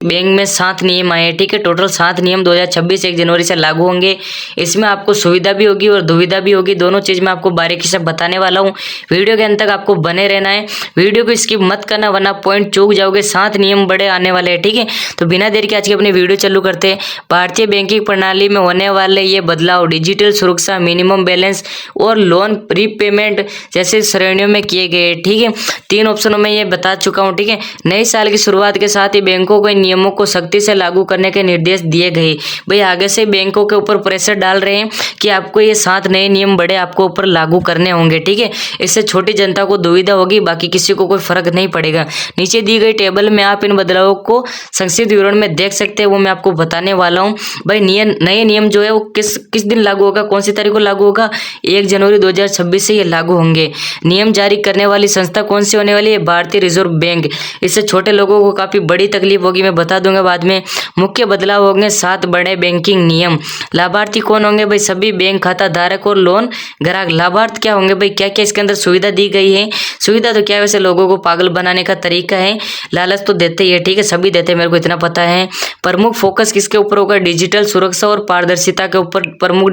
Bank में 7 नियम आए हैं, ठीक है। टोटल 7 नियम 2026 1 जनवरी से लागू होंगे। इसमें आपको सुविधा भी होगी और दुविधा भी होगी, दोनों चीज़ मैं आपको बारीकी से बताने वाला हूँ। वीडियो के अंत तक आपको बने रहना है, वीडियो को स्किप मत करना वरना पॉइंट चूक जाओगे। 7 नियम बड़े आने वाले हैं, ठीक है। तो बिना देर के आज की अपनी वीडियो चालू करते हैं। भारतीय बैंकिंग प्रणाली में होने वाले ये बदलाव डिजिटल सुरक्षा, मिनिमम बैलेंस और लोन प्रीपेमेंट जैसे श्रेणियों में किए गए, ठीक है। 3 ऑप्शनों में ये बता चुका हूँ, ठीक है। नए साल की शुरुआत के साथ ही बैंकों को नियमों को सख्ती से लागू करने के निर्देश दिए गए। भाई आगे से बैंकों के ऊपर प्रेशर डाल रहे हैं कि आपको ये 7 नए नियम बड़े आपको ऊपर लागू करने होंगे, ठीक है। इससे छोटी जनता को दुविधा होगी, बाकी किसी को कोई फर्क नहीं पड़ेगा। नीचे दी गई टेबल में आप इन बदलावों को संक्षिप्त विवरण में देख सकते हैं, वो मैं आपको बताने वाला हूँ। भाई नए नियम जो है वो किस दिन लागू होगा, कौन सी तारीख को लागू होगा? 1 जनवरी 2026 से ये लागू होंगे। नियम जारी करने वाली संस्था कौन सी होने वाली है? भारतीय रिजर्व बैंक। इससे छोटे लोगों को काफी बड़ी तकलीफ होगी, मैं बता दूंगा बाद में। मुख्य बदलाव होंगे 7 बड़े बैंकिंग नियम। लाभार्थी कौन होंगे? भाई सभी बैंक खाता धारक और लोन ग्राहक। लाभार्थ क्या होंगे? भाई क्या क्या इसके अंदर सुविधा दी गई है? सुविधा तो क्या है, वैसे लोगों को पागल बनाने का तरीका है, लालच तो देते ही है, ठीक है, सभी देते हैं, मेरे को इतना पता है। प्रमुख फोकस किसके ऊपर होगा? डिजिटल सुरक्षा और पारदर्शिता के ऊपर प्रमुख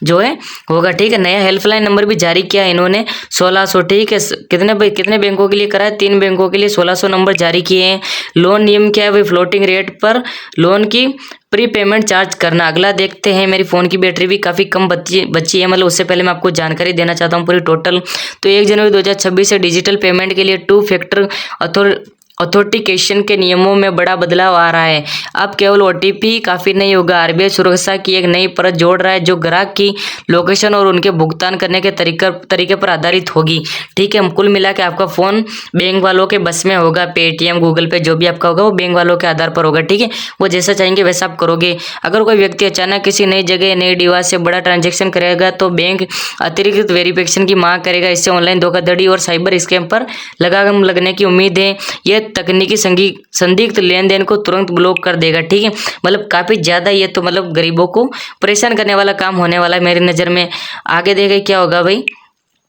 जो है होगा, ठीक है। नया हेल्पलाइन नंबर भी जारी किया है इन्होंने 1600, ठीक है। कितने बैंकों के लिए करा है? 3 बैंकों के लिए 1600 नंबर जारी किए हैं। लोन नियम क्या है? भाई फ्लोटिंग रेट पर लोन की प्री पेमेंट चार्ज करना। अगला देखते हैं। मेरी फ़ोन की बैटरी भी काफ़ी कम बची है, मतलब उससे पहले मैं आपको जानकारी देना चाहता हूँ पूरी टोटल। तो 1 जनवरी 2026 से डिजिटल पेमेंट के लिए 2 फैक्टर ऑथेंटिकेशन के नियमों में बड़ा बदलाव आ रहा है। अब केवल ओटीपी काफ़ी नहीं होगा, आरबीआई सुरक्षा की एक नई परत जोड़ रहा है जो ग्राहक की लोकेशन और उनके भुगतान करने के तरीके पर आधारित होगी, ठीक है। कुल मिला के आपका फ़ोन बैंक वालों के बस में होगा। पेटीएम, गूगल पे जो भी आपका होगा वो बैंक वालों के आधार पर होगा, ठीक है। वो जैसा चाहेंगे वैसा आप करोगे। अगर कोई व्यक्ति अचानक किसी नई जगह, नई डिवाइस से बड़ा ट्रांजेक्शन करेगा तो बैंक अतिरिक्त वेरिफिकेशन की मांग करेगा। इससे ऑनलाइन धोखाधड़ी और साइबर स्कैम पर लगाम लगने की उम्मीद है। यह तकनीकी संदिग्ध लेन देन को तुरंत ब्लॉक कर देगा, ठीक है। मतलब काफ़ी ज़्यादा ये तो मतलब गरीबों को परेशान करने वाला काम होने वाला है मेरी नज़र में। आगे देखें क्या होगा भाई,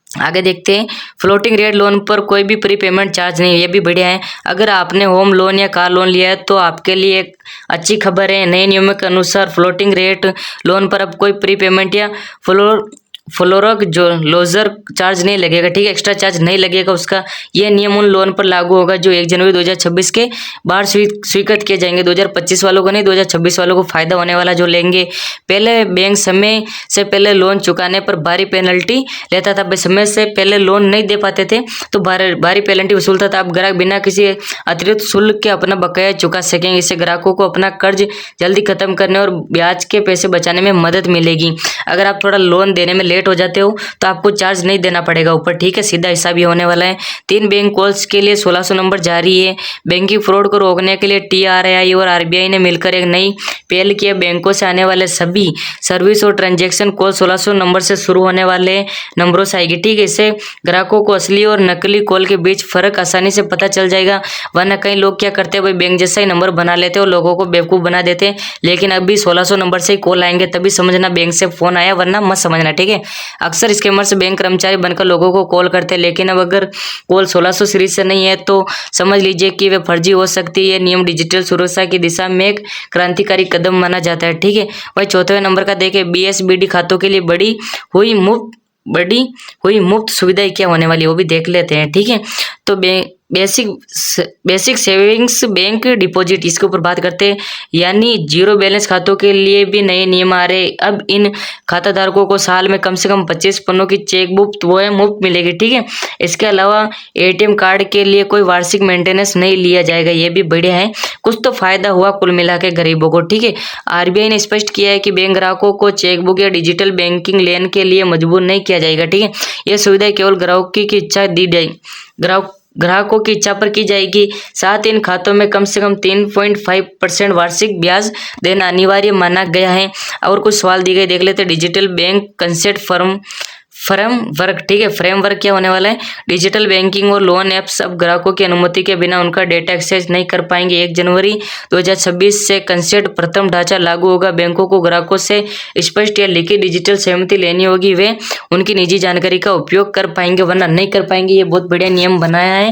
आगे देखते हैं। फ्लोटिंग रेट लोन पर कोई भी प्री पेमेंट चार्ज नहीं है, ये भी बढ़िया है। अगर आपने होम लोन या कार लोन लिया है तो आपके लिए एक अच्छी खबर है। नए नियमों के अनुसार फ्लोटिंग रेट लोन पर अब कोई प्री पेमेंट या फ्लोरक जो लोजर चार्ज नहीं लगेगा, ठीक है, एक्स्ट्रा चार्ज नहीं लगेगा उसका। यह नियम उन लोन पर लागू होगा जो 1 जनवरी 2026 के बाद स्वीकृत किए जाएंगे। 2025 वालों को नहीं, 2026 वालों को फायदा होने वाला जो लेंगे। पहले बैंक समय से पहले लोन चुकाने पर भारी पेनल्टी लेता था। समय से पहले लोन नहीं दे पाते थे तो भारी पेनल्टी वसूलता था। अब ग्राहक बिना किसी अतिरिक्त शुल्क के अपना बकाया चुका सकेंगे। इससे ग्राहकों को अपना कर्ज जल्दी खत्म करने और ब्याज के पैसे बचाने में मदद मिलेगी। अगर आप थोड़ा लोन देने में लेट हो जाते हो तो आपको चार्ज नहीं देना पड़ेगा ऊपर, ठीक है, सीधा हिसाब ही होने वाला है। 3 बैंक कॉल्स के लिए 1600 नंबर जारी है। बैंकिंग फ्रॉड को रोकने के लिए टीआरआई और आरबीआई ने मिलकर एक नई पहल की है। बैंकों से आने वाले सभी सर्विस और ट्रांजैक्शन कॉल 1600 नंबर से शुरू होने वाले नंबरों से आएगी, ठीक है। इससे ग्राहकों को असली और नकली कॉल के बीच फर्क आसानी से पता चल जाएगा। वरना कई लोग क्या करते हैं भाई, बैंक जैसा ही नंबर बना लेते हैं और लोगों को बेवकूफ़ बना देते हैं। लेकिन अभी 1600 नंबर से ही कॉल आएंगे तभी समझना बैंक से फ़ोन आया, वरना मत समझना, ठीक है। अक्सर स्कैमर्स बैंक कर्मचारी बनकर लोगों को कॉल करते हैं, लेकिन अब अगर कॉल 1600 सीरीज से नहीं है तो समझ लीजिए कि वे फर्जी हो सकती है। ये नियम डिजिटल सुरक्षा की दिशा में एक क्रांतिकारी कदम माना जाता है, ठीक है। वही 4वें नंबर का देखें, बीएसबीडी खातों के लिए बड़ी हुई मुफ्त सुविधाएं क्या होने वाली है वो भी देख लेते हैं, ठीक है। तो बेसिक सेविंग्स बैंक डिपॉजिट, इसके ऊपर बात करते हैं। यानी जीरो बैलेंस खातों के लिए भी नए नियम आ रहे। अब इन खाता धारकों को साल में कम से कम 25 पन्नों की चेक बुक वो है मुफ्त मिलेगी, ठीक है। इसके अलावा एटीएम कार्ड के लिए कोई वार्षिक मेंटेनेंस नहीं लिया जाएगा, ये भी बढ़िया है। कुछ तो फायदा हुआ कुल मिला के गरीबों को, ठीक है। आरबीआई ने स्पष्ट किया है कि बैंक ग्राहकों को चेकबुक या डिजिटल बैंकिंग लेन के लिए मजबूर नहीं किया जाएगा, ठीक है। यह सुविधा केवल ग्राहकों की इच्छा दी जाएगी, ग्राहकों की इच्छा पर की जाएगी। साथ इन खातों में कम से कम 3.5% वार्षिक ब्याज देना अनिवार्य माना गया है। और कुछ सवाल दिए गए देख लेते हैं। डिजिटल बैंक कंसेप्ट फ्रेमवर्क, ठीक है। फ्रेमवर्क क्या होने वाला है? डिजिटल बैंकिंग और लोन ऐप्स अब ग्राहकों की अनुमति के बिना उनका डेटा एक्सेस नहीं कर पाएंगे। 1 जनवरी 2026 से कंसेप्ट प्रथम ढांचा लागू होगा। बैंकों को ग्राहकों से स्पष्ट या लिखित डिजिटल सहमति लेनी होगी, वे उनकी निजी जानकारी का उपयोग कर पाएंगे, वरना नहीं कर पाएंगे। ये बहुत बढ़िया नियम बनाया है।